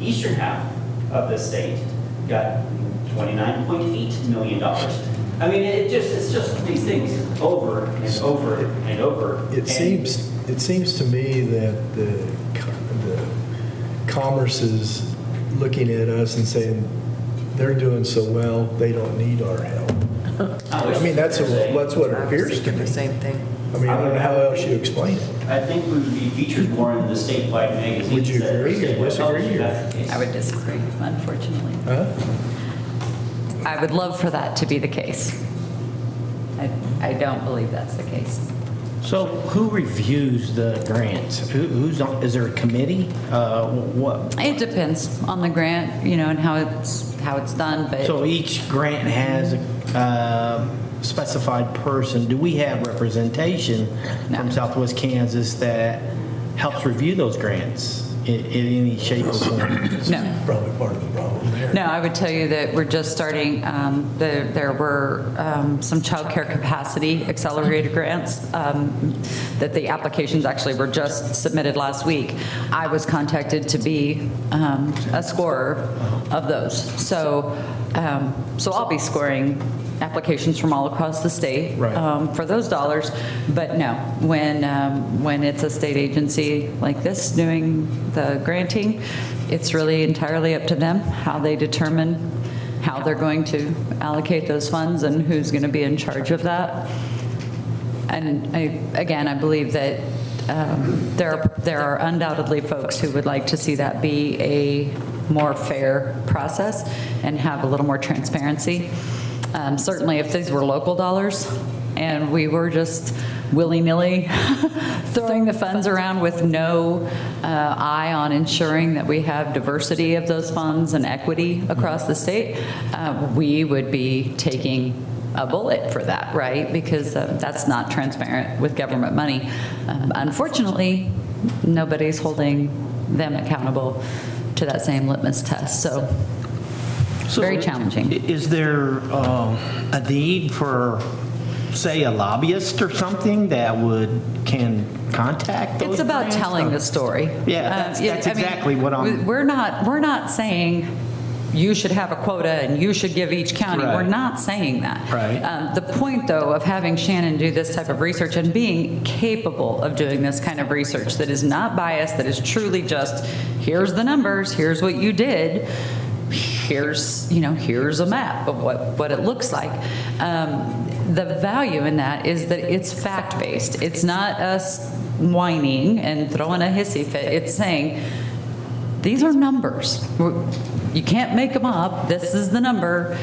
S10: Eastern half of the state got $29.8 million. I mean, it's just these things over and over and over.
S4: It seems to me that the commerce is looking at us and saying, they're doing so well, they don't need our help. I mean, that's what it appears to me.
S6: The same thing.
S4: I mean, I don't know how else you explain it.
S10: I think we would be featured more in the statewide magazines.
S4: Would you
S10: that are
S4: agree or
S10: statewide
S4: disagree, or-
S10: published.
S3: I would disagree, unfortunately.
S4: Huh?
S3: I would love for that to be the case. I don't believe that's the case.
S1: So who reviews the grants? Who's on, is there a committee? What?
S3: It depends on the grant, and how it's done, but.
S1: So each grant has a specified person. Do we have representation
S3: No.
S1: from Southwest Kansas that helps review those grants in any shape or form?
S3: No.
S4: Probably part of the problem there.
S3: No, I would tell you that we're just starting, there were some childcare capacity accelerated grants that the applications actually were just submitted last week. I was contacted to be a scorer of those. So I'll be scoring applications from all across the state
S1: Right.
S3: for those dollars. But no, when it's a state agency like this doing the granting, it's really entirely up to them how they determine how they're going to allocate those funds and who's going to be in charge of that. And I believe that there are undoubtedly folks who would like to see that be a more fair process and have a little more transparency. Certainly if these were local dollars and we were just willy-nilly throwing the funds around with no eye on ensuring that we have diversity of those funds and equity across the state, we would be taking a bullet for that, right? Because that's not transparent with government money. Unfortunately, nobody's holding them accountable to that same litmus test. So very challenging.
S1: Is there a need for, say, a lobbyist or something that can contact those
S3: It's about
S1: grants?
S3: telling the story.
S1: Yeah, that's exactly what I'm-
S3: We're not saying you should have a quota and you should give each county.
S1: Right.
S3: We're not saying that.
S1: Right.
S3: The point, though, of having Shannon do this type of research and being capable of doing this kind of research that is not biased, that is truly just, here's the numbers, here's what you did, here's a map of what it looks like. The value in that is that it's fact-based. It's not us whining and throwing a hissy fit. It's saying, these are numbers. You can't make them up. This is the number.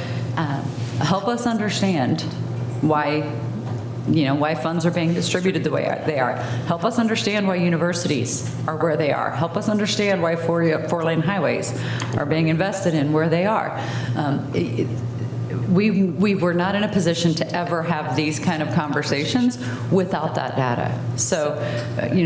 S3: Help us understand why funds are being distributed the way they are. Help us understand why universities are where they are. Help us understand why four-lane highways are being invested in where they are. We were not in a position to ever have these kind of conversations without that data. So,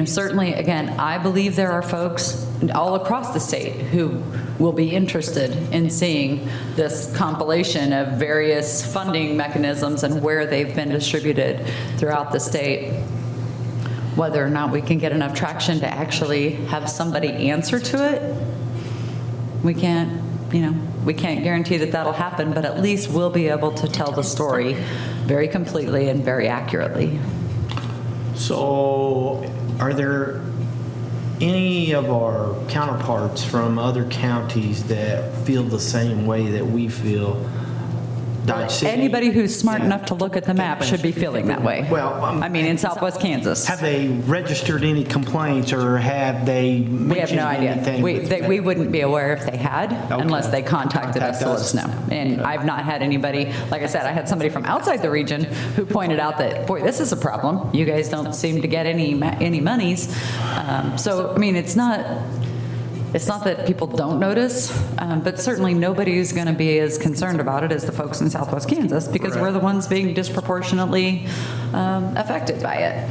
S3: certainly, again, I believe there are folks all across the state who will be interested in seeing this compilation of various funding mechanisms and where they've been distributed throughout the state. Whether or not we can get enough traction to actually have somebody answer to it, we can't guarantee that that'll happen, but at least we'll be able to tell the story very completely and very accurately.
S1: So are there any of our counterparts from other counties that feel the same way that we feel Dodge City.
S3: Anybody who's smart
S1: Yeah.
S3: enough to look at the map should be feeling that way.
S1: Well,
S3: I mean, in Southwest Kansas.
S1: Have they registered any complaints or have they
S3: We have
S1: mentioned
S3: no idea.
S1: anything?
S3: We wouldn't be aware if they had unless they contacted us to let us know. And I've not had anybody, like I said, I had somebody from outside the region who pointed out that, boy, this is a problem. You guys don't seem to get any monies. So, I mean, it's not that people don't notice, but certainly nobody's going to be as concerned about it as the folks in Southwest Kansas because we're the ones being disproportionately affected by it.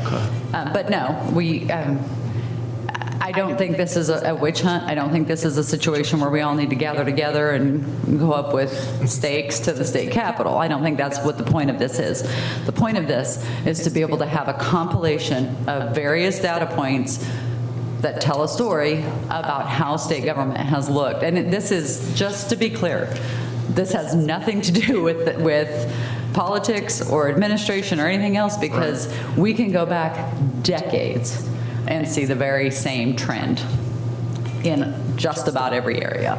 S3: But no, I don't think this is a witch hunt. I don't think this is a situation where we all need to gather together and go up with stakes to the state capitol. I don't think that's what the point of this is. The point of this is to be able to have a compilation of various data points that tell a story about how state government has looked. And this is, just to be clear, this has nothing to do with politics or administration or anything else because we can go back decades and see the very same trend in just about every area.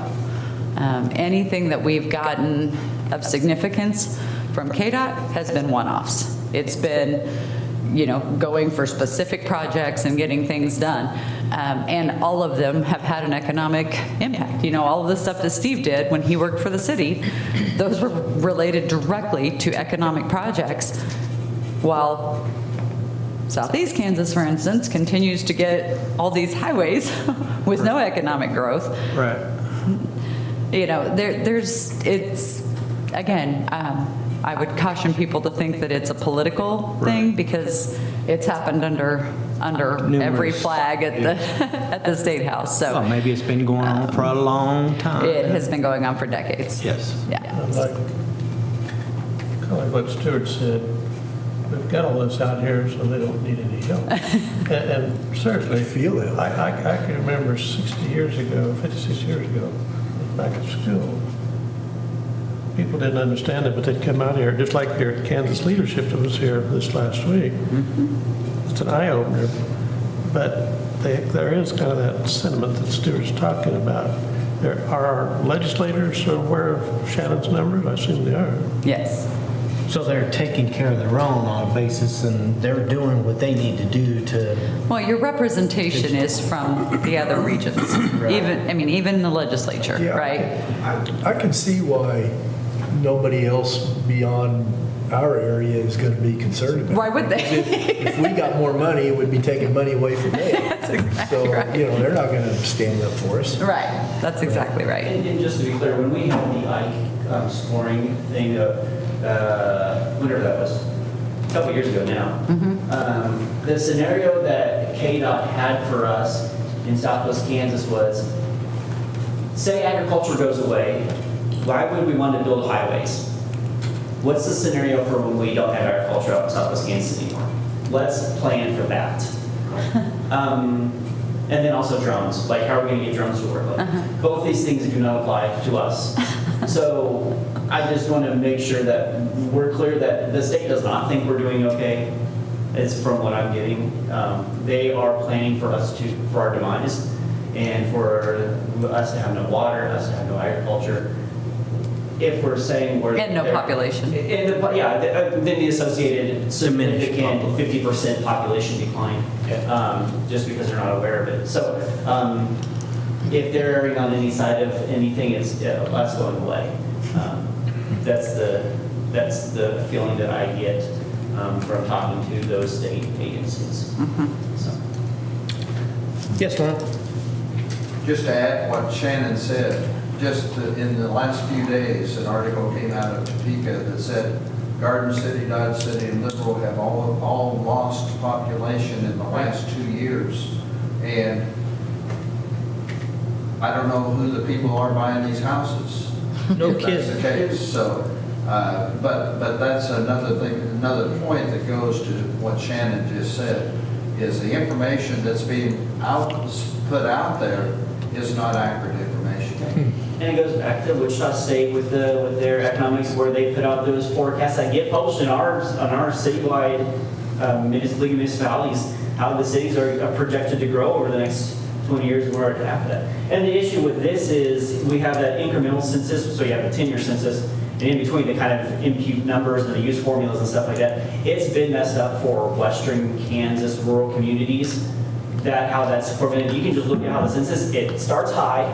S3: Anything that we've gotten of significance from KDOT has been one-offs. It's been, going for specific projects and getting things done. And all of them have had an economic impact. All of the stuff that Steve did when he worked for the city, those were related directly to economic projects, while Southeast Kansas, for instance, continues to get all these highways with no economic growth.
S1: Right.
S3: Again, I would caution people to think that it's a political thing because it's happened under every
S1: Numerous.
S3: flag at the State House. So
S1: Well, maybe it's been going on for a long time.
S3: it has been going on for decades.
S1: Yes.
S3: Yeah.
S11: Kind of like what Stuart said, we've got all this out here, so they don't need any help. And seriously,
S4: I feel that way.
S11: I can remember 56 years ago, back at school, people didn't understand it, but they'd come out here, just like your Kansas leadership that was here this last week. It's an eye-opener, but there is kind of that sentiment that Stuart's talking about. Are our legislators aware of Shannon's numbers? I assume they are.
S3: Yes.
S1: So they're taking care of their own on a basis and they're doing what they need to do to.
S3: Well, your representation is from the other regions, even the legislature,
S4: Yeah,
S3: right?
S4: I can see why nobody else beyond our area is going to be concerned about it.
S3: Why would they?
S4: If we got more money, it would be taking money away from them.
S3: That's exactly
S4: So,
S3: right.
S4: they're not going to stand up for us.
S3: Right, that's exactly right.
S10: And just to be clear, when we had the Ike scoring thing, whenever that was, a couple years ago now, the scenario that KDOT had for us in Southwest Kansas was, say agriculture goes away, why would we want to build highways? What's the scenario for when we don't have agriculture out in Southwest Kansas anymore? Let's plan for that. And then also drones, like how are we going to get drones to work? Both these things do not apply to us. So I just want to make sure that we're clear that the state does not think we're doing okay. It's from what I'm getting. They are planning for our demise and for us to have no water, us to have no agriculture. If we're saying we're...
S3: And no population.
S10: Then the associated significant 50% population decline, just because they're not aware of it. So if they're erring on any side of anything, it's us going away. That's the feeling that I get from talking to those state agencies. So.
S1: Yes, Lon?
S7: Just to add what Shannon said, just in the last few days, an article came out of Topeka that said Garden City, Dodge City, and Liberal have all lost population in the last 2 years. And I don't know who the people are buying these houses.
S1: No
S7: if that's the case. So, but that's another thing, another point that goes to what Shannon just said, is the information that's being put out there is not accurate information.
S10: And it goes back to Wichita State with their economics, where they put out those forecasts that get published on our citywide league of municipalities, how the cities are projected to grow over the next 20 years, and we're at half that. And the issue with this is we have that incremental census, so you have a 10-year census, and in between the kind of impute numbers and the use formulas and stuff like that, it's been messed up for western Kansas rural communities. That how that's formulated. You can just look at how the census, it starts high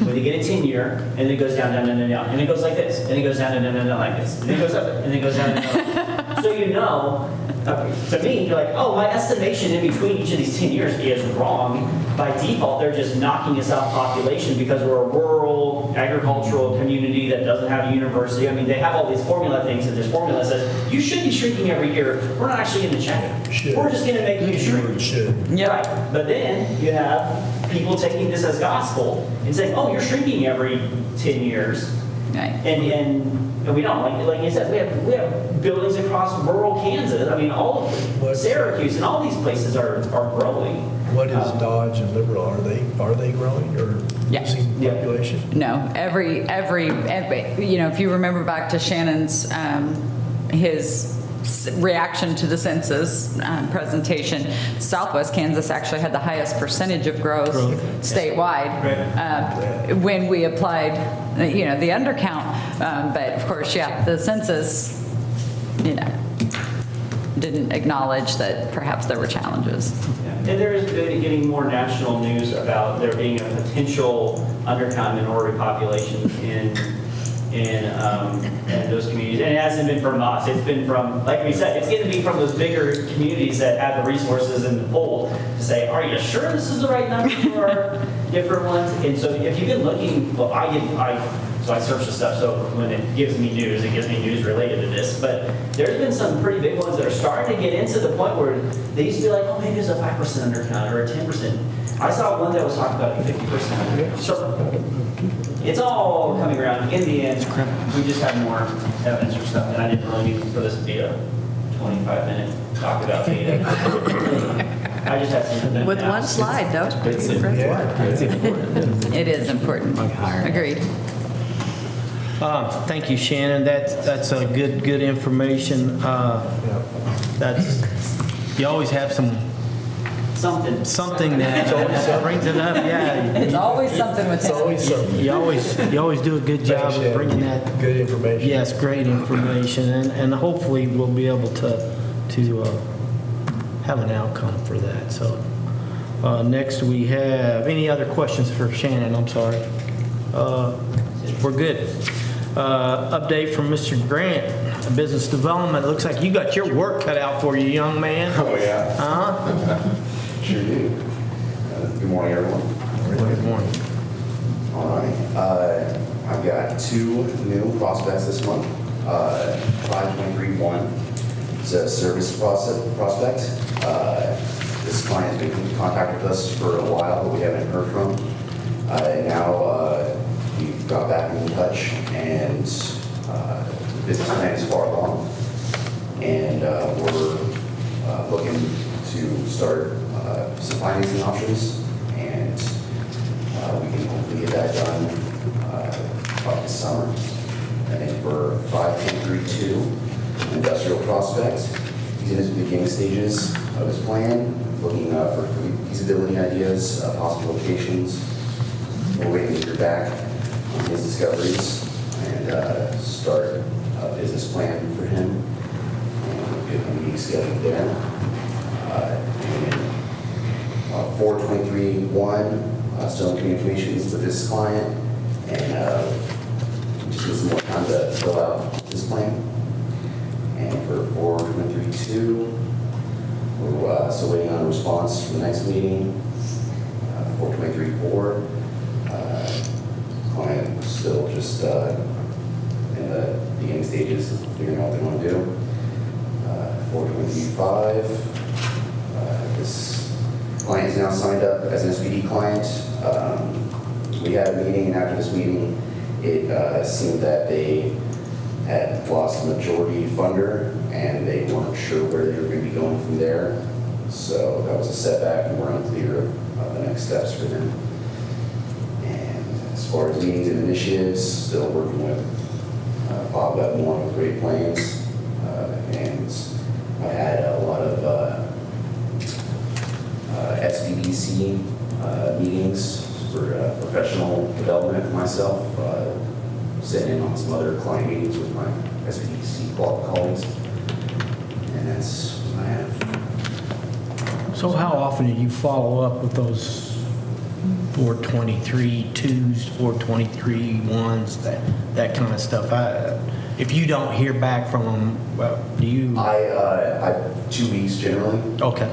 S10: when you get a 10-year, and then it goes down, and it goes like this, and it goes down, like this, and it goes up, and it goes down, like so you know, to me, you're like, oh, my estimation in between each of these 10 years is wrong. By default, they're just knocking us out population because we're a rural agricultural community that doesn't have a university. I mean, they have all these formula things, and this formula says, you should be shrinking every year. We're not actually going to check it. We're just going to make you shrink.
S4: Should.
S10: Right. But then you have people taking this as gospel and saying, oh, you're shrinking every 10 years.
S3: Right.
S10: And we don't. Like you said, we have buildings across rural Kansas. I mean, all of Syracuse and all these places are growing.
S4: What is Dodge and Liberal? Are they growing or losing population?
S3: No, every, you know, if you remember back to Shannon's, his reaction to the census presentation, Southwest Kansas actually had the highest percentage of growth statewide when we applied, you know, the undercount. But of course, the census, you know, didn't acknowledge that perhaps there were challenges.
S10: And there is getting more national news about there being a potential undercount minority population in those communities. And it hasn't been from us. It's been from, like we said, it's going to be from those bigger communities that have the resources in the poll to say, are you sure this is the right number for different ones? And so if you've been looking, well, I search the stuff, so when it gives me news related to this. But there's been some pretty big ones that are starting to get into the point where they used to be like, oh, maybe there's a 5% undercount or a 10%. I saw one that was talking about 50%. So it's all coming around. In the end, we just have more evidence or stuff, and I didn't really need for this to be a 25-minute talk about data. I just had some.
S6: With one slide, that was pretty impressive.
S3: It is important. Agreed.
S1: Thank you, Shannon. That's a good information. You always have something that brings it up. Yeah,
S3: It's always something with
S4: It's always something.
S1: you always do a good job
S4: Thanks,
S1: of
S4: Shannon.
S1: bringing that.
S4: Good information.
S1: Yes, great information, and hopefully we'll be able to have an outcome for that. So next we have any other questions for Shannon? I'm sorry. We're good. Update from Mr. Grant, business development. It looks like you got your work cut out for you, young man.
S2: Oh, yeah.
S1: Huh?
S2: Sure do. Good morning, everyone.
S1: Good morning.
S2: All right. I've got 2 new prospects this month. 523-1 is a service prospect. This client has been in contact with us for a while, but we haven't heard from. Now we got back in touch, and the business plan is far along, and we're looking to start some financing options, and we can hopefully get that done about this summer. And for 5232, industrial prospect, he's in his beginning stages of his plan, looking for feasibility ideas, possible locations. We're waiting to hear back on his discoveries and start a business plan for him. And get a meeting scheduled there. And 423-1, still in communications with this client, and just need some more time to fill out this plan. And for 423-2, we're still waiting on a response from the next meeting. 423-4, client still just in the beginning stages of figuring out what they want to do. 423-5, this client is now signed up as an SPD client. We had a meeting, and after this meeting, it seemed that they had lost a majority funder, and they weren't sure where they were going to be going from there. So that was a setback, and we're unclear of the next steps for them. And as far as meetings and initiatives, still working with Bob Wetmore with Great Plains, and I had a lot of FCEDC meetings for professional development for myself, sitting in on some other client meetings with my FCEDC colleagues. And that's what I have.
S1: So how often do you follow up with those 423 twos, 423 ones, that kind of stuff? If you don't hear back from them, well, do you?
S2: I 2 weeks generally,
S1: Okay.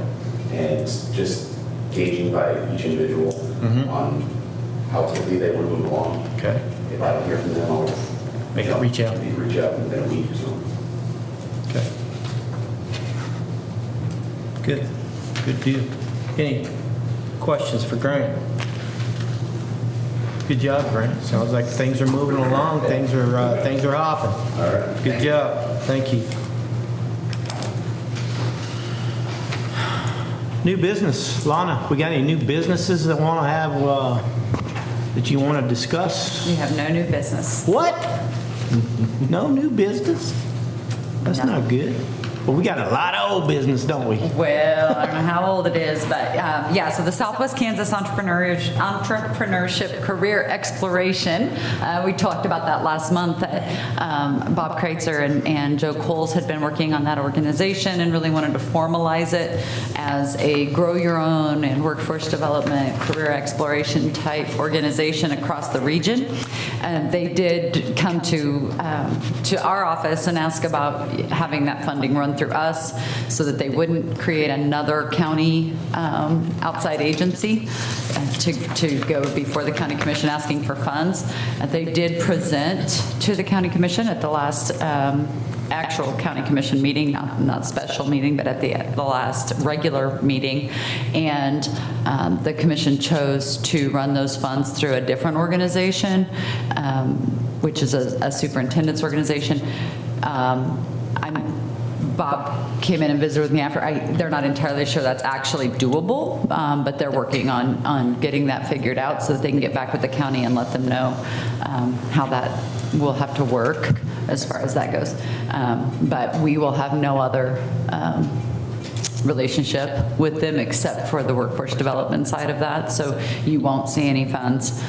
S2: and it's just gauging by each individual on how quickly they want to move along.
S1: Okay.
S2: If I don't hear from them, I'll
S1: Reach out.
S2: Reach out within a week or so.
S1: Okay. Good. Good deal. Any questions for Grant? Good job, Grant. Sounds like things are moving along. Things are hopping.
S2: All right.
S1: Good job. Thank you. New business. Lana, we got any new businesses that want to have, that you want to discuss?
S3: We have no new business.
S1: What? No new business? That's
S3: No.
S1: not good. Well, we got a lot of old business, don't we?
S3: Well, I don't know how old it is, but yeah, so the Southwest Kansas Entrepreneurship Career Exploration, we talked about that last month. Bob Kreitzer and Joe Coles had been working on that organization and really wanted to formalize it as a grow your own and workforce development, career exploration type organization across the region. And they did come to our office and ask about having that funding run through us so that they wouldn't create another county outside agency to go before the county commission asking for funds. They did present to the county commission at the last actual county commission meeting, not special meeting, but at the last regular meeting. And the commission chose to run those funds through a different organization, which is a superintendent's organization. Bob came in and visited with me after. They're not entirely sure that's actually doable, but they're working on getting that figured out so that they can get back with the county and let them know how that will have to work as far as that goes. But we will have no other relationship with them except for the workforce development side of that. So you won't see any funds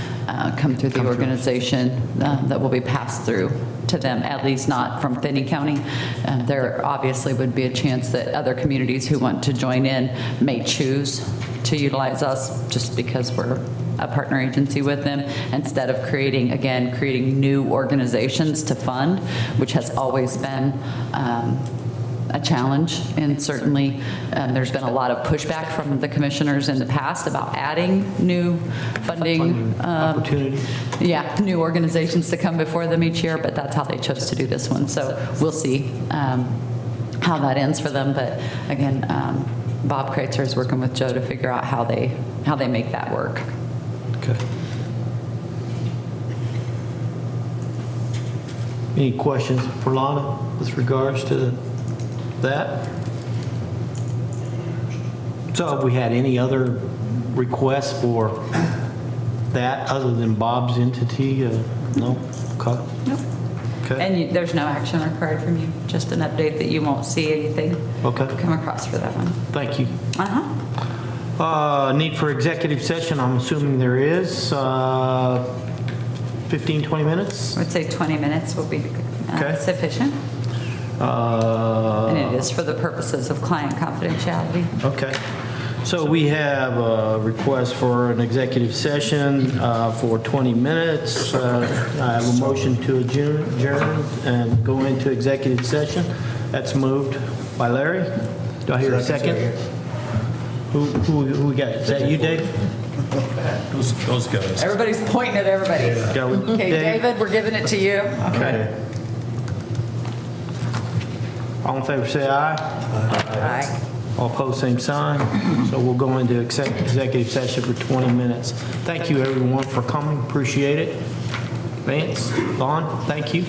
S3: come through the organization that will be passed through to them, at least not from Finney County. There obviously would be a chance that other communities who want to join in may choose to utilize us just because we're a partner agency with them, instead of creating new organizations to fund, which has always been a challenge. And certainly there's been a lot of pushback from the commissioners in the past about adding new funding
S1: opportunities.
S3: Yeah, new organizations to come before them each year, but that's how they chose to do this one. So we'll see how that ends for them. But again, Bob Kreitzer is working with Joe to figure out how they make that work.
S1: Okay. Any questions for Lana with regards to that? So have we had any other requests for that other than Bob's entity? No? Okay.
S3: Nope.
S1: Okay.
S3: And there's no action required from you, just an update that you won't see anything come across for that one.
S1: Thank you.
S3: Uh-huh.
S1: Need for executive session, I'm assuming there is. 15, 20 minutes?
S3: I would say 20 minutes will be
S1: Okay.
S3: sufficient. And it is for the purposes of client confidentiality.
S1: Okay. So we have a request for an executive session for 20 minutes. I have a motion to adjourn and go into executive session. That's moved by Larry. Do I hear a second? Who we got? Is that you, Dave?
S12: Those guys.
S3: Everybody's pointing at everybody. Okay, David, we're giving it to you.
S1: Okay. All in favor, say aye.
S3: Aye.
S1: All opposed, same sign. So we'll go into executive session for 20 minutes. Thank you, everyone, for coming. Appreciate it. Vance, Lon, thank you.